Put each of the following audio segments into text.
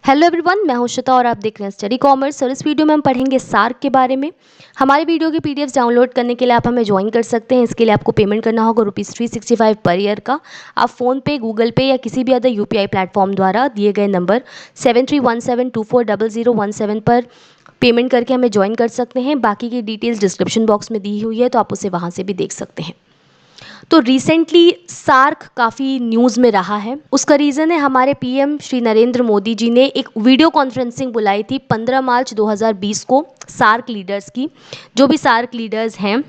Hello everyone, मैं हूं श्वेता और आप देख रहे हैं स्टडी कॉमर्स। और इस वीडियो में हम पढ़ेंगे सार्क के बारे में। हमारे वीडियो की पीडीएफ डाउनलोड करने के लिए आप हमें ज्वाइन कर सकते हैं। इसके लिए आपको पेमेंट करना होगा ₹365 पर ईयर का। आप फ़ोन पे, गूगल पे या किसी भी अदर यूपीआई प्लेटफॉर्म द्वारा दिए गए नंबर 7317240017 पर पेमेंट करके हमें ज्वाइन कर सकते हैं। बाकी की डिटेल्स डिस्क्रिप्शन बॉक्स में दी हुई है, तो आप उसे वहाँ से भी देख सकते हैं। तो रिसेंटली सार्क काफ़ी न्यूज़ में रहा है। उसका रीज़न है हमारे पीएम श्री नरेंद्र मोदी जी ने एक वीडियो कॉन्फ्रेंसिंग बुलाई थी 15 मार्च 2020 को सार्क लीडर्स की। जो भी सार्क लीडर्स हैं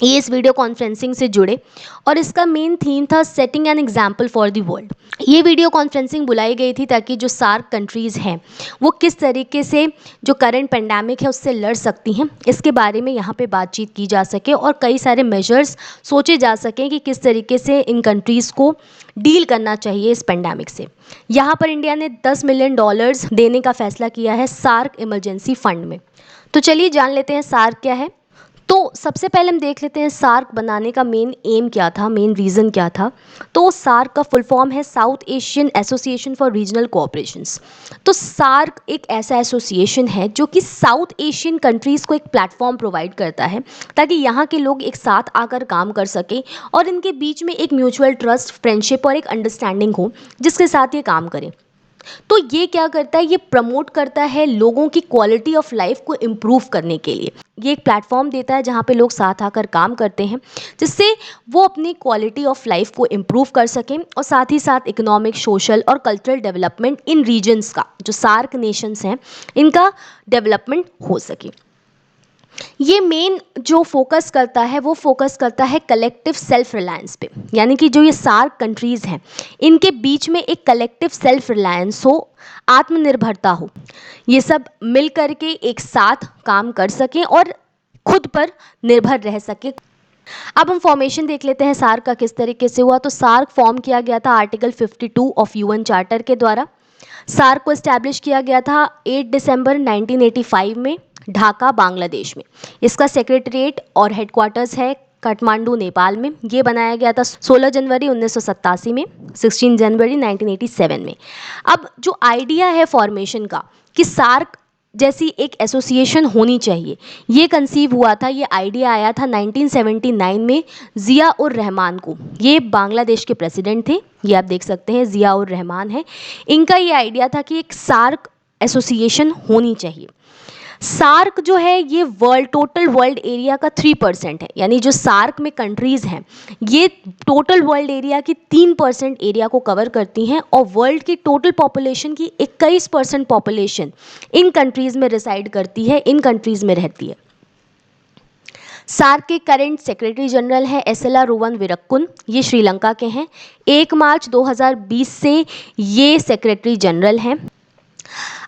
ये इस वीडियो कॉन्फ्रेंसिंग से जुड़े, और इसका मेन थीम था setting an example for the world. ये वीडियो कॉन्फ्रेंसिंग बुलाई गई थी ताकि जो सार्क कंट्रीज़ हैं वो किस तरीके से जो करंट पेंडेमिक है उससे लड़ सकती हैं, इसके बारे में यहाँ पे बातचीत की जा सके और कई सारे मेजर्स सोचे जा सकें कि किस तरीके से इन कंट्रीज़ को डील करना चाहिए इस पेंडेमिक से। यहाँ पर इंडिया ने $10 मिलियन देने का फैसला किया है सार्क इमरजेंसी फंड में। तो चलिए जान लेते हैं सार्क क्या है। तो सबसे पहले हम देख लेते हैं सार्क बनाने का मेन एम क्या था, मेन रीज़न क्या था। तो सार्क का फुल फॉर्म है South Asian Association for Regional Cooperations. तो सार्क एक ऐसा एसोसिएशन है जो कि साउथ एशियन कंट्रीज़ को एक प्लेटफॉर्म प्रोवाइड करता है ताकि यहाँ के लोग एक साथ आकर काम कर सकें और इनके बीच में एक म्यूचुअल ट्रस्ट, फ्रेंडशिप और एक अंडरस्टैंडिंग हो जिसके साथ ये काम करें। तो ये क्या करता है, ये प्रमोट करता है लोगों की क्वालिटी ऑफ लाइफ को इम्प्रूव करने के लिए। ये एक प्लेटफॉर्म देता है जहाँ पे लोग साथ आकर काम करते हैं जिससे वो अपनी क्वालिटी ऑफ लाइफ को इम्प्रूव कर सकें और साथ ही साथ इकोनॉमिक, सोशल और कल्चरल डेवलपमेंट इन रीजन्स का, जो सार्क नेशंस हैं, इनका डेवलपमेंट हो सके। ये मेन जो फोकस करता है वो फोकस करता है कलेक्टिव सेल्फ रिलायंस पे, यानी कि जो ये सार्क कंट्रीज़ हैं इनके बीच में एक कलेक्टिव सेल्फ रिलायंस हो, आत्मनिर्भरता हो, ये सब मिल करके एक साथ काम कर सकें और खुद पर निर्भर रह सके। अब हम फॉर्मेशन देख लेते हैं सार्क का किस तरीके से हुआ। तो सार्क फॉर्म किया गया था आर्टिकल 52 ऑफ यूएन चार्टर के द्वारा। सार्क को इस्टेब्लिश किया गया था 8 दिसंबर 1985 में ढाका, बांग्लादेश में। इसका सेक्रेटरीट और हेडक्वार्टर्स है काठमांडू, नेपाल में। ये बनाया गया था 16 जनवरी 1987 में, 16 जनवरी 1987 में। अब जो आइडिया है फॉर्मेशन का कि सार्क जैसी एक एसोसिएशन होनी चाहिए, ये कंसीव हुआ था, ये आइडिया आया था 1979 में ज़िया उर रहमान को। ये बांग्लादेश के प्रेसिडेंट थे, ये आप देख सकते हैं ज़िया उर रहमान है। इनका ये आइडिया था कि एक सार्क एसोसिएशन होनी चाहिए। सार्क जो है ये टोटल वर्ल्ड एरिया का 3% है, यानी जो सार्क में कंट्रीज़ हैं ये टोटल वर्ल्ड एरिया की 3% एरिया को कवर करती हैं और वर्ल्ड की टोटल पॉपुलेशन की 21% पॉपुलेशन इन कंट्रीज़ में रिसाइड करती है, इन कंट्रीज़ में रहती है। सार्क के करंट सेक्रेटरी जनरल हैं एसेला रोवन विरक्कुन, ये श्रीलंका के हैं। 1 मार्च 2020 से ये सेक्रेटरी जनरल हैं।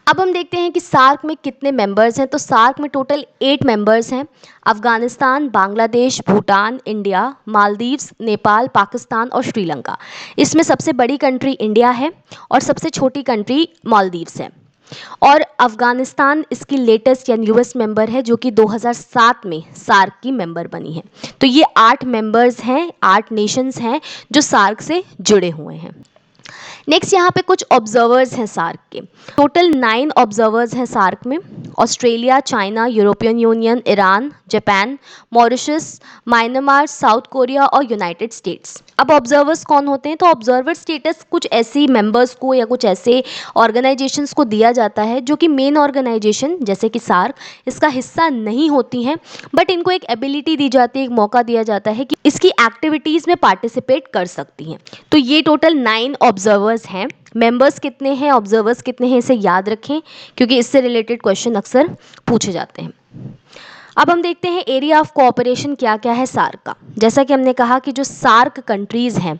अब हम देखते हैं कि सार्क में कितने मेंबर्स हैं। तो सार्क में टोटल 8 मेंबर्स हैं। अफगानिस्तान, बांग्लादेश, भूटान, इंडिया, मालदीव्स, नेपाल, पाकिस्तान और श्रीलंका। इसमें सबसे बड़ी कंट्री इंडिया है और सबसे छोटी कंट्री मालदीव्स है। और अफगानिस्तान इसकी लेटेस्ट या न्यूएस्ट मेंबर है जो कि 2007 में सार्क की मेंबर बनी है। तो ये 8 मेंबर्स हैं, 8 नेशंस हैं जो सार्क से जुड़े हुए हैं। नेक्स्ट यहाँ पे कुछ ऑब्जर्वर्स हैं सार्क के। टोटल 9 ऑब्जर्वर्स हैं सार्क में। Australia, China, European union, Iran, Japan, Mauritius, Myanmar, south Korea और यूनाइटेड स्टेट्स। अब ऑब्जर्वर्स कौन होते हैं? तो ऑब्जर्वर स्टेटस कुछ ऐसी मेंबर्स को या कुछ ऐसे ऑर्गेनाइजेशंस को दिया जाता है जो कि मेन ऑर्गेनाइजेशन जैसे कि सार्क इसका हिस्सा नहीं होती हैं, बट इनको एक एबिलिटी दी जाती है, एक मौका दिया जाता है कि इसकी एक्टिविटीज़ में पार्टिसिपेट कर सकती हैं। तो ये टोटल 9 ऑब्जर्वर्स हैं। मेंबर्स कितने हैं, ऑब्जर्वर्स कितने हैं, इसे याद रखें क्योंकि इससे रिलेटेड क्वेश्चन अक्सर पूछे जाते हैं। अब हम देखते हैं एरिया ऑफ कोऑपरेशन क्या क्या है सार्क का। जैसा कि हमने कहा कि जो सार्क कंट्रीज़ हैं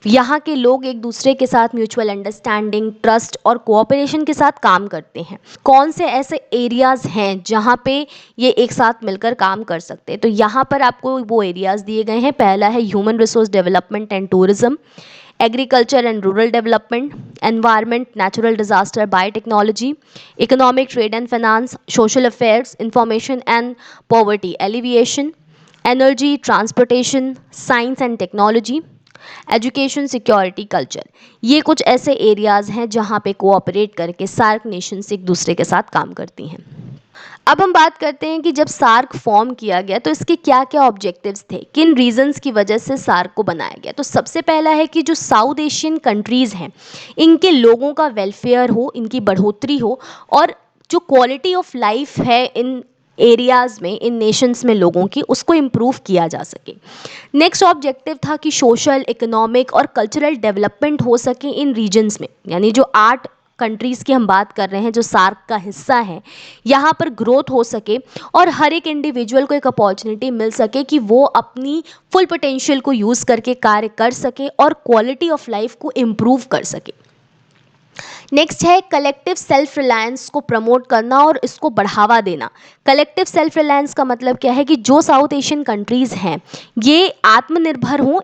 यहाँ के लोग एक दूसरे के साथ म्यूचुअल अंडरस्टैंडिंग, ट्रस्ट और कोऑपरेशन के साथ काम करते हैं। कौन से ऐसे एरियाज़ हैं जहाँ पे ये एक साथ मिलकर काम कर सकते हैं? तो यहाँ पर आपको वो एरियाज़ दिए गए हैं। पहला है human resource development and tourism, agriculture and rural development, environment, natural disaster, biotechnology, economic, trade and finance, social affairs, information and poverty alleviation, energy, transportation, science and technology, education, security, culture, ये कुछ ऐसे areas हैं जहाँ पे cooperate करके SAARC Nations एक दूसरे के साथ काम करती हैं। अब हम बात करते हैं कि जब सार्क फॉर्म किया गया तो इसके क्या क्या ऑब्जेक्टिव्स थे, किन रीजंस की वजह से सार्क को बनाया गया। तो सबसे पहला है कि जो साउथ एशियन कंट्रीज़ हैं इनके लोगों का वेलफेयर हो, इनकी बढ़ोतरी हो, और जो क्वालिटी ऑफ लाइफ है इन एरियाज़ में, इन नेशंस में लोगों की, उसको इम्प्रूव किया जा सके। नेक्स्ट ऑब्जेक्टिव था कि सोशल, इकोनॉमिक और कल्चरल डेवलपमेंट हो सके इन रीजन्स में, यानी जो 8 कंट्रीज़ की हम बात कर रहे हैं जो सार्क का हिस्सा है, यहाँ पर ग्रोथ हो सके और हर एक इंडिविजुअल को एक अपॉर्चुनिटी मिल सके कि वो अपनी फुल पोटेंशियल को यूज़ करके कार्य कर सके और क्वालिटी ऑफ लाइफ को इम्प्रूव कर सके। नेक्स्ट है कलेक्टिव सेल्फ रिलायंस को प्रमोट करना और इसको बढ़ावा देना। कलेक्टिव सेल्फ रिलायंस का मतलब क्या है कि जो साउथ एशियन कंट्रीज़ हैं ये आत्मनिर्भर हों,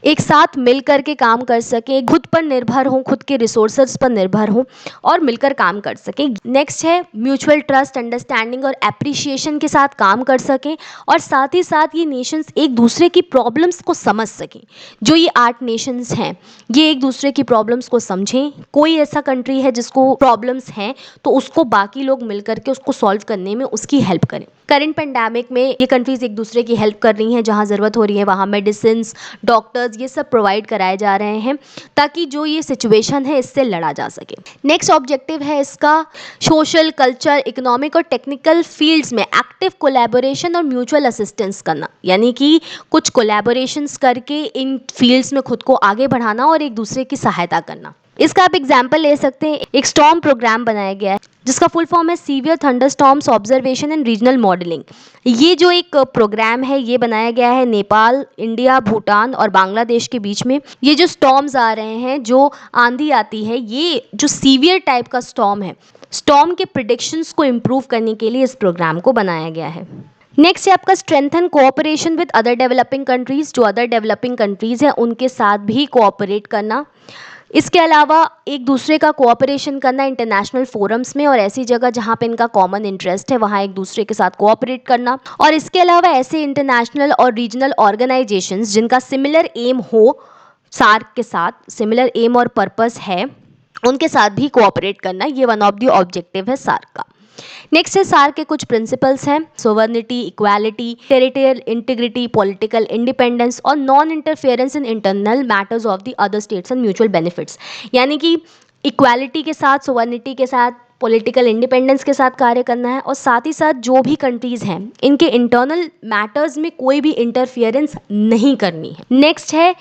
एक साथ मिल कर के काम कर सके, खुद पर निर्भर हों, खुद के रिसोर्सेज पर निर्भर हों और मिलकर काम कर सकें। नेक्स्ट है म्यूचुअल ट्रस्ट, अंडरस्टैंडिंग और एप्रिशिएशन के साथ काम कर सकें और साथ ही साथ ये नेशंस एक दूसरे की प्रॉब्लम्स को समझ सकें। जो ये 8 नेशंस हैं ये एक दूसरे की प्रॉब्लम्स को समझें। कोई ऐसा कंट्री है जिसको प्रॉब्लम्स हैं तो उसको बाकी लोग मिल करके उसको सॉल्व करने में उसकी हेल्प करें। करंट पेंडेमिक में ये कंट्रीज़ एक दूसरे की हेल्प कर रही हैं, जहाँ ज़रूरत हो रही है वहाँ मेडिसिन, डॉक्टर्स, ये सब प्रोवाइड कराए जा रहे हैं ताकि जो ये सिचुएशन है इससे लड़ा जा सके। नेक्स्ट ऑब्जेक्टिव है इसका सोशल, कल्चर, इकोनॉमिक और टेक्निकल फील्ड्स में एक्टिव कोलैबोरेशन और म्यूचुअल असिस्टेंस करना, यानी कि कुछ कोलैबोरेशंस करके इन फील्ड्स में खुद को आगे बढ़ाना और एक दूसरे की सहायता करना। इसका आप एग्जाम्पल ले सकते हैं, एक स्टॉर्म प्रोग्राम बनाया गया है जिसका फुल फॉर्म है severe thunderstorms observation and regional modelling. ये जो एक प्रोग्राम है ये बनाया गया है नेपाल, इंडिया, भूटान और बांग्लादेश के बीच में। ये जो स्टॉर्म्स आ रहे हैं, जो आंधी आती है, ये जो सीवियर टाइप का स्टॉर्म है, स्टॉर्म के प्रिडिक्शंस को इम्प्रूव करने के लिए इस प्रोग्राम को बनाया गया है। नेक्स्ट है आपका strengthen cooperation with other developing countries. जो अदर डेवलपिंग कंट्रीज़ हैं उनके साथ भी कोऑपरेट करना। इसके अलावा एक दूसरे का कोऑपरेशन करना इंटरनेशनल फोरम्स में और ऐसी जगह जहाँ पे इनका कॉमन इंटरेस्ट है वहाँ एक दूसरे के साथ कोऑपरेट करना। और इसके अलावा ऐसे इंटरनेशनल और रीजनल ऑर्गेनाइजेशंस जिनका सिमिलर एम हो, सार्क के साथ सिमिलर एम और पर्पस है, उनके साथ भी कोऑपरेट करना। ये वन ऑफ द ऑब्जेक्टिव है सार्क का। नेक्स्ट है सार्क के कुछ प्रिंसिपल्स हैं, sovereignty, equality, territorial integrity, political independence और non interference in internal matters of the other states and mutual benefits. यानी कि इक्वालिटी के साथ, सोवर्निटी के साथ, पॉलिटिकल इंडिपेंडेंस के साथ कार्य करना है और साथ ही साथ जो भी कंट्रीज़ हैं इनके इंटरनल मैटर्स में कोई भी इंटरफियरेंस नहीं करनी है। नेक्स्ट है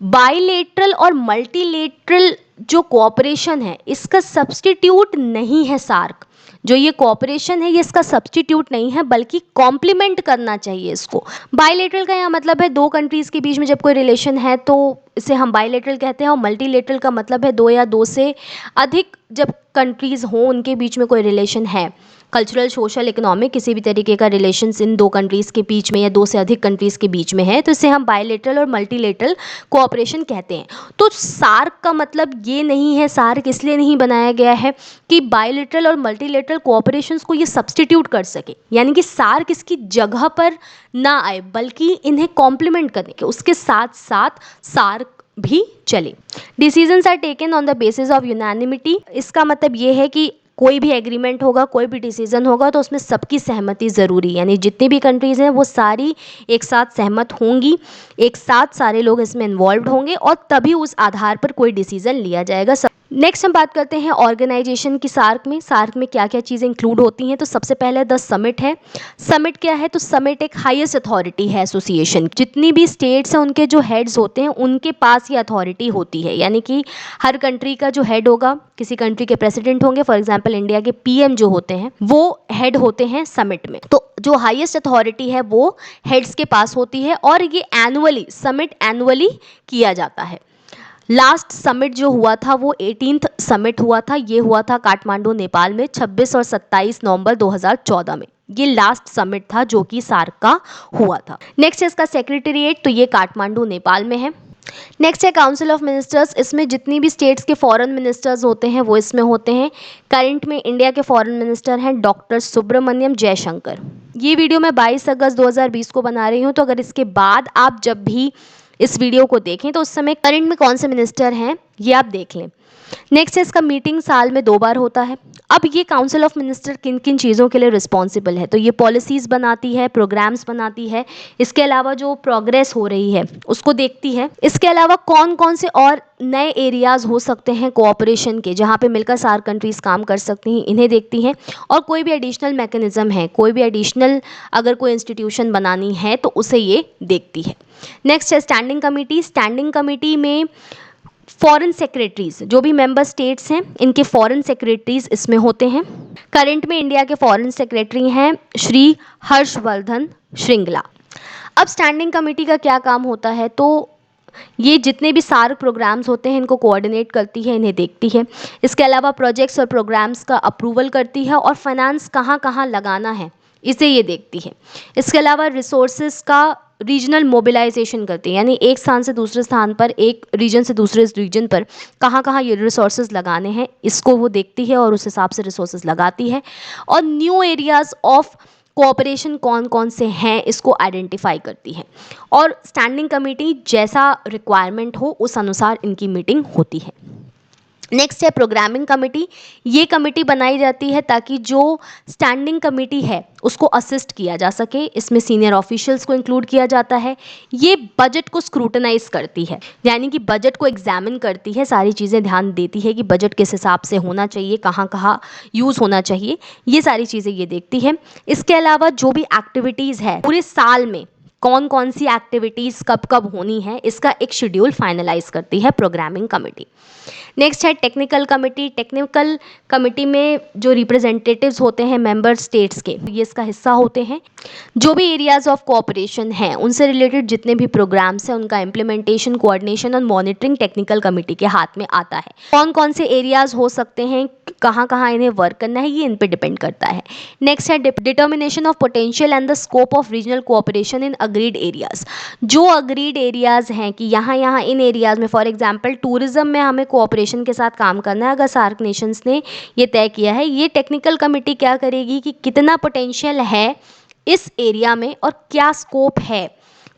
बाइलेटरल और मल्टीलेटरल जो कोऑपरेशन है इसका सब्स्टिट्यूट नहीं है सार्क। जो ये कोऑपरेशन है ये इसका सब्स्टिट्यूट नहीं है बल्कि कॉम्प्लीमेंट करना चाहिए इसको। बाइलेटरल का यहाँ मतलब है दो कंट्रीज़ के बीच में जब कोई रिलेशन है तो इसे हम बाइलेटरल कहते हैं, और मल्टीलेटरल का मतलब है दो या दो से अधिक जब कंट्रीज़ हों उनके बीच में कोई रिलेशन है, कल्चरल, सोशल, इकोनॉमिक, किसी भी तरीके का रिलेशंस इन दो कंट्रीज़ के बीच में या दो से अधिक कंट्रीज़ के बीच में है तो इसे हम बायलैटरल और मल्टीलेटरल कोऑपरेशन कहते हैं। तो सार्क का मतलब ये नहीं है, सार्क इसलिए नहीं बनाया गया है कि बायलैटरल और मल्टीलेटरल कोऑपरेशंस को ये सब्स्टिट्यूट कर सके, यानी कि सार्क इसकी जगह पर ना आए बल्कि इन्हें कॉम्प्लीमेंट करने के, उसके साथ साथ सार्क भी चले। Decisions are taken on the basis of unanimity. इसका मतलब ये है कि कोई भी एग्रीमेंट होगा, कोई भी डिसीजन होगा तो उसमें सबकी सहमति ज़रूरी है, यानी जितनी भी कंट्रीज़ हैं वो सारी एक साथ सहमत होंगी, एक साथ सारे लोग इसमें इन्वॉल्व होंगे और तभी उस आधार पर कोई डिसीजन लिया जाएगा। नेक्स्ट हम बात करते हैं ऑर्गेनाइजेशन की। सार्क में क्या क्या चीज़ें इंक्लूड होती हैं। तो सबसे पहले द समिट है। समिट क्या है? तो समिट एक हाईएस्ट अथॉरिटी है एसोसिएशन। जितनी भी स्टेट्स हैं उनके जो हेड्स होते हैं उनके पास ये अथॉरिटी होती है, यानी कि हर कंट्री का जो हेड होगा, किसी कंट्री के प्रेसिडेंट होंगे, फॉर एग्जाम्पल इंडिया के पीएम जो होते हैं वो हेड होते हैं समिट में। तो जो हाईएस्ट अथॉरिटी है वो हेड्स के पास होती है और ये समिट एनुअली किया जाता है। लास्ट समिट जो हुआ था वो 18th समिट हुआ था। ये हुआ था काठमांडू, नेपाल में 26 और 27 नवंबर 2014 में। ये लास्ट समिट था जो कि सार्क का हुआ था। नेक्स्ट है इसका सेक्रेटेरिएट, तो ये काठमांडू, नेपाल में है। नेक्स्ट है काउंसिल ऑफ मिनिस्टर्स। इसमें जितनी भी स्टेट्स के फॉरेन मिनिस्टर्स होते हैं वो इसमें होते हैं। करंट में इंडिया के फॉरेन मिनिस्टर हैं डॉक्टर सुब्रमण्यम जयशंकर। ये वीडियो मैं 22 अगस्त 2020 को बना रही हूँ, तो अगर इसके बाद आप जब भी इस वीडियो को देखें तो उस समय करंट में कौन से मिनिस्टर हैं ये आप देख लें। नेक्स्ट है इसका मीटिंग साल में 2 बार होता है। अब ये काउंसिल ऑफ मिनिस्टर किन किन चीज़ों के लिए रिस्पॉन्सिबल है, तो ये पॉलिसीज़ बनाती है, प्रोग्राम्स बनाती है, इसके अलावा जो प्रोग्रेस हो रही है उसको देखती है। इसके अलावा कौन कौन से और नए एरियाज़ हो सकते हैं कोऑपरेशन के जहाँ पे मिलकर सार्क कंट्रीज़ काम कर सकती हैं, इन्हें देखती हैं। और कोई भी एडिशनल मैकेनिज्म है, कोई भी एडिशनल अगर कोई इंस्टीट्यूशन बनानी है तो उसे ये देखती है। नेक्स्ट है स्टैंडिंग कमेटी। स्टैंडिंग कमेटी में फॉरेन सेक्रेटरीज, जो भी मेंबर स्टेट्स हैं इनके फॉरेन सेक्रेटरीज इसमें होते हैं। करंट में इंडिया के फॉरेन सेक्रेटरी हैं श्री हर्षवर्धन श्रिंगला। अब स्टैंडिंग कमेटी का क्या काम होता है, तो ये जितने भी सार्क प्रोग्राम्स होते हैं इनको कोऑर्डिनेट करती है, इन्हें देखती है। इसके अलावा प्रोजेक्ट्स और प्रोग्राम्स का अप्रूवल करती है और फाइनेंस कहाँ कहाँ लगाना है इसे ये देखती है। इसके अलावा रिसोर्सेज का रीजनल मोबिलाइजेशन करती है, यानी एक स्थान से दूसरे स्थान पर, एक रीजन से दूसरे रीजन पर कहाँ कहाँ ये रिसोर्सेज लगाने हैं इसको वो देखती है और उस हिसाब से रिसोर्सेज लगाती है। और न्यू एरियाज़ ऑफ कोऑपरेशन कौन कौन से हैं इसको आइडेंटिफाई करती है। और स्टैंडिंग कमेटी जैसा रिक्वायरमेंट हो उस अनुसार इनकी मीटिंग होती है। नेक्स्ट है प्रोग्रामिंग कमेटी। ये कमेटी बनाई जाती है ताकि जो स्टैंडिंग कमेटी है उसको असिस्ट किया जा सके। इसमें सीनियर ऑफिशियल्स को इंक्लूड किया जाता है। ये बजट को स्क्रूटनाइज करती है, यानी कि बजट को एग्जामिन करती है, सारी चीज़ें ध्यान देती है कि बजट किस हिसाब से होना चाहिए, कहाँ कहाँ यूज़ होना चाहिए, ये सारी चीज़ें ये देखती है। इसके अलावा जो भी एक्टिविटीज़ है पूरे साल में कौन कौन सी एक्टिविटीज़ कब कब होनी है इसका एक शेड्यूल फाइनलाइज करती है प्रोग्रामिंग कमेटी। नेक्स्ट है टेक्निकल कमेटी। टेक्निकल कमेटी में जो रिप्रेजेंटेटिव्स होते हैं मेंबर स्टेट्स के, ये इसका हिस्सा होते हैं। जो भी एरियाज ऑफ कोऑपरेशन हैं उनसे रिलेटेड जितने भी प्रोग्राम्स हैं उनका इम्प्लीमेंटेशन, कोऑर्डिनेशन और मॉनिटरिंग टेक्निकल कमेटी के हाथ में आता है। कौन कौन से एरियाज हो सकते हैं, कहाँ कहाँ इन्हें वर्क करना है, ये इन पे डिपेंड करता है। नेक्स्ट है determination of potential and the scope of regional cooperation in agreed areas. जो अग्रीड एरियाज हैं कि यहाँ यहाँ इन एरियाज में, फॉर एग्जांपल टूरिज्म में हमें कोऑपरेशन के साथ काम करना है, अगर सार्क नेशंस ने ये तय किया है, ये टेक्निकल कमेटी क्या करेगी कि कितना पोटेंशियल है इस एरिया में और क्या स्कोप है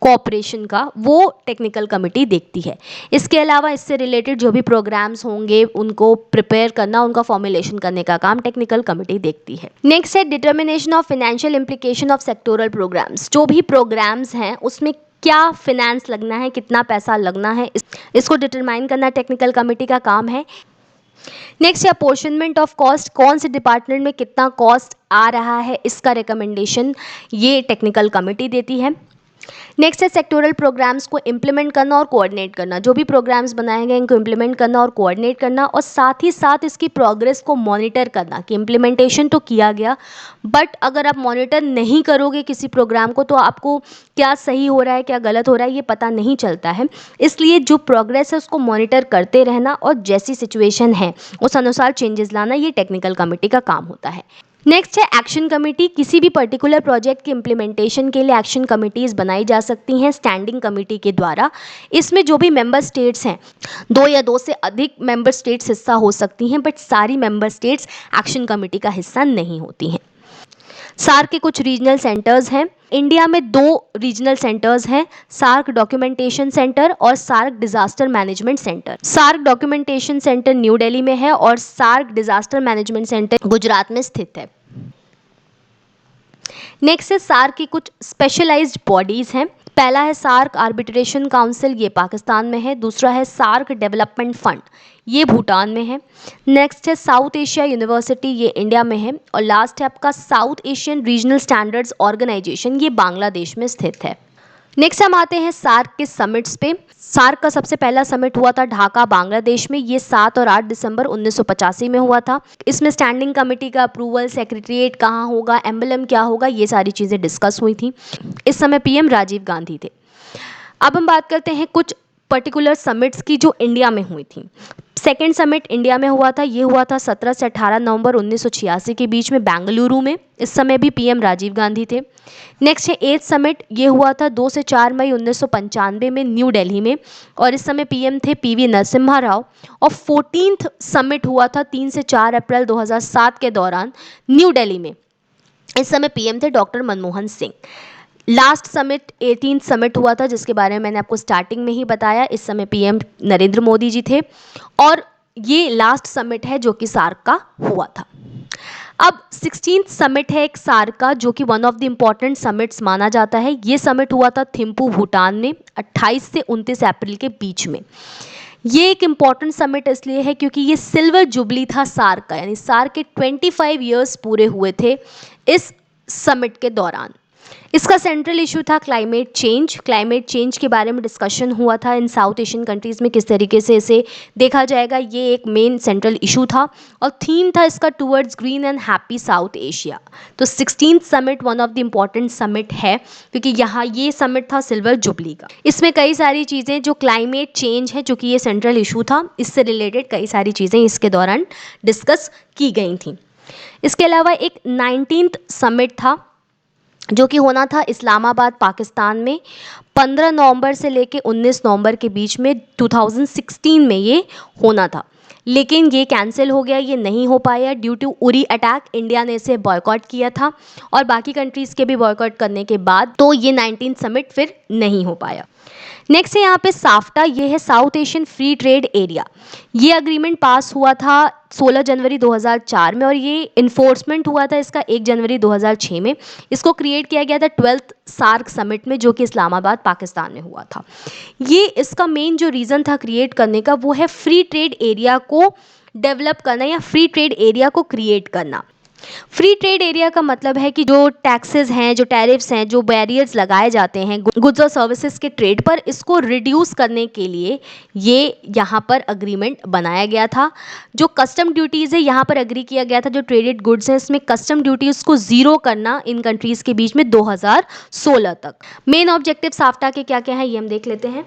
कोऑपरेशन का, वो टेक्निकल कमेटी देखती है। इसके अलावा इससे रिलेटेड जो भी प्रोग्राम्स होंगे उनको प्रिपेयर करना, उनका फॉर्मुलेशन करने का काम टेक्निकल कमेटी देखती है। नेक्स्ट है determination of financial implication of sectoral programs. जो भी प्रोग्राम्स हैं उसमें क्या फिनेंस लगना है, कितना पैसा लगना है, इसको डिटरमाइन करना टेक्निकल कमेटी का काम है। नेक्स्ट है अपोर्शनमेंट ऑफ कॉस्ट। कौन से डिपार्टमेंट में कितना कॉस्ट आ रहा है इसका रिकमेंडेशन ये टेक्निकल कमेटी देती है। नेक्स्ट है सेक्टोरल प्रोग्राम्स को इम्प्लीमेंट करना और कोऑर्डिनेट करना। जो भी प्रोग्राम्स बनाए गए इनको इम्प्लीमेंट करना और कोऑर्डिनेट करना, और साथ ही साथ इसकी प्रोग्रेस को मॉनिटर करना कि इम्प्लीमेंटेशन तो किया गया बट अगर आप मॉनिटर नहीं करोगे किसी प्रोग्राम को तो आपको क्या सही हो रहा है क्या गलत हो रहा है ये पता नहीं चलता है। इसलिए जो प्रोग्रेस है उसको मॉनिटर करते रहना और जैसी सिचुएशन है उस अनुसार चेंजेस लाना, ये टेक्निकल कमेटी का काम होता है। नेक्स्ट है एक्शन कमेटी। किसी भी पर्टिकुलर प्रोजेक्ट के इम्प्लीमेंटेशन के लिए एक्शन कमेटीज़ बनाई जा सकती हैं स्टैंडिंग कमेटी के द्वारा। इसमें जो भी मेंबर स्टेट्स हैं, 2 या 2 से अधिक मेंबर स्टेट्स हिस्सा हो सकती हैं बट सारी मेंबर स्टेट्स एक्शन कमेटी का हिस्सा नहीं होती हैं। सार्क के कुछ रीजनल सेंटर्स हैं। इंडिया में 2 रीजनल सेंटर्स हैं, सार्क डॉक्यूमेंटेशन सेंटर और SAARC disaster management centre. SAARC documentation centre New Delhi में है और SAARC disaster management centre Gujarat में स्थित है। नेक्स्ट है सार्क की कुछ स्पेशलाइज्ड बॉडीज हैं। पहला है सार्क आर्बिट्रेशन काउंसिल, ये पाकिस्तान में है। दूसरा है सार्क डेवलपमेंट फंड, ये भूटान में है। नेक्स्ट है साउथ एशिया यूनिवर्सिटी, ये इंडिया में है। और लास्ट है आपका South Asian regional standards organisation, ये बांग्लादेश में स्थित है। नेक्स्ट हम आते हैं सार्क के समिट्स पे। सार्क का सबसे पहला समिट हुआ था ढाका बांग्लादेश में, ये 7 और 8 दिसंबर 1985 में हुआ था। इसमें स्टैंडिंग कमेटी का अप्रूवल, सेक्रेटरीट कहाँ होगा, एम्बलम क्या होगा, ये सारी चीज़ें डिस्कस हुई थी। इस समय पीएम राजीव गांधी थे। अब हम बात करते हैं कुछ पर्टिकुलर समिट्स की जो इंडिया में हुई थी। सेकेंड समिट इंडिया में हुआ था, ये हुआ था 17 से 18 नवंबर 1986 के बीच में बेंगलुरु में। इस समय भी पीएम राजीव गांधी थे। नेक्स्ट है 8th समिट, ये हुआ था 2 से 4 मई 1995 में न्यू दिल्ली में और इस समय पीएम थे पीवी नरसिम्हा राव। और 14th समिट हुआ था 3 से 4 अप्रैल 2007 के दौरान न्यू दिल्ली में। इस समय पीएम थे doctor Manmohan Singh. Last summit 18th summit हुआ था, जिसके बारे में मैंने आपको स्टार्टिंग में ही बताया। इस समय पीएम नरेंद्र मोदी जी थे और ये लास्ट समिट है जो कि सार्क का हुआ था। अब 16th समिट है एक सार्क का, जो कि one of the important summits माना जाता है। ये समिट हुआ था थिम्पू, भूटान में 28 से 29 अप्रैल के बीच में। ये एक इम्पॉर्टेंट समिट इसलिए है क्योंकि ये सिल्वर जुबली था सार्क का, यानी सार्क के 25 ईयर्स पूरे हुए थे इस समिट के दौरान। इसका सेंट्रल इशू था क्लाइमेट चेंज। क्लाइमेट चेंज के बारे में डिस्कशन हुआ था इन साउथ एशियन कंट्रीज़ में, किस तरीके से इसे देखा जाएगा, ये एक मेन सेंट्रल इशू था। और थीम था इसका towards green and happy south Asia. तो 16th summit one of the important summit है क्योंकि यहाँ ये समिट था सिल्वर जुबली का। इसमें कई सारी चीज़ें जो क्लाइमेट चेंज है, जो कि ये सेंट्रल इशू था, इससे रिलेटेड कई सारी चीज़ें इसके दौरान डिस्कस की गई थी। इसके अलावा एक 19th समिट था जो कि होना था इस्लामाबाद, पाकिस्तान में 15 नवंबर से लेके 19 नवंबर के बीच में 2016 में ये होना था, लेकिन ये कैंसिल हो गया, ये नहीं हो पाया due to Uri attack. India ने इसे बॉयकॉट किया था और बाकी कंट्रीज़ के भी बॉयकॉट करने के बाद तो ये 19th समिट फिर नहीं हो पाया। नेक्स्ट है यहाँ पे साफ्टा, ये है South Asian free trade area. ये अग्रीमेंट पास हुआ था 16 जनवरी 2004 में और ये इन्फोर्समेंट हुआ था इसका 1 जनवरी 2006 में। इसको क्रिएट किया गया था 12th सार्क समिट में, जो कि इस्लामाबाद, पाकिस्तान में हुआ था। ये इसका मेन जो रीज़न था क्रिएट करने का, वो है फ्री ट्रेड एरिया को डेवलप करना या फ्री ट्रेड एरिया को क्रिएट करना। फ्री ट्रेड एरिया का मतलब है कि जो टैक्सेस हैं, जो टैरिफ्स हैं, जो बैरियर्स लगाए जाते हैं गुड्स और सर्विसेज के ट्रेड पर, इसको रिड्यूस करने के लिए ये यहाँ पर अग्रीमेंट बनाया गया था। जो कस्टम ड्यूटीज़ है यहाँ पर एग्री किया गया था, जो ट्रेडेड गुड्स हैं इसमें कस्टम ड्यूटीज़ को ज़ीरो करना इन कंट्रीज़ के बीच में 2016 तक। मेन ऑब्जेक्टिव साफ्टा के क्या क्या है ये हम देख लेते हैं।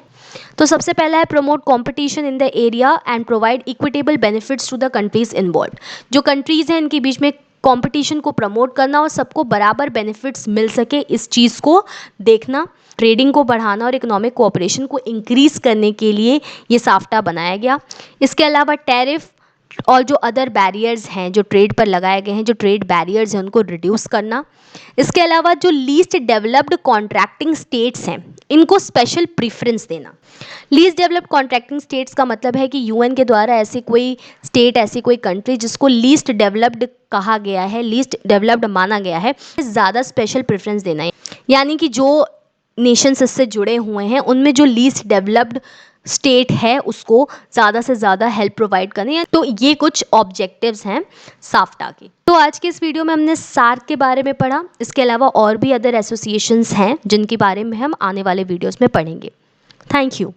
तो सबसे पहला है promote competition in the area and provide equitable benefits to the countries involve. जो कंट्रीज़ हैं इनके बीच में कंपटीशन को प्रमोट करना और सबको बराबर बेनिफिट्स मिल सके, इस चीज़ को देखना, ट्रेडिंग को बढ़ाना और इकोनॉमिक कोऑपरेशन को इंक्रीज़ करने के लिए ये साफ्टा बनाया गया। इसके अलावा टैरिफ और जो अदर बैरियर्स हैं जो ट्रेड पर लगाए गए हैं, जो ट्रेड बैरियर्स हैं उनको रिड्यूस करना। इसके अलावा जो लीस्ट डेवलप्ड कॉन्ट्रैक्टिंग स्टेट्स हैं इनको स्पेशल प्रीफरेंस देना। लीस्ट डेवलप्ड कॉन्ट्रैक्टिंग स्टेट्स का मतलब है कि यूएन के द्वारा ऐसी कोई स्टेट, ऐसी कोई कंट्री जिसको लीस्ट डेवलप्ड कहा गया है, लीस्ट डेवलप्ड माना गया है, ज़्यादा स्पेशल प्रेफरेंस देना है। यानी कि जो नेशंस इससे जुड़े हुए हैं उनमें जो लीस्ट डेवलप्ड स्टेट है उसको ज़्यादा से ज़्यादा हेल्प प्रोवाइड करें। तो ये कुछ ऑब्जेक्टिव्स हैं साफ्टा के। तो आज के इस वीडियो में हमने सार्क के बारे में पढ़ा। इसके अलावा और भी अदर एसोसिएशंस हैं जिनके बारे में हम आने वाले वीडियोस में पढ़ेंगे। Thank you.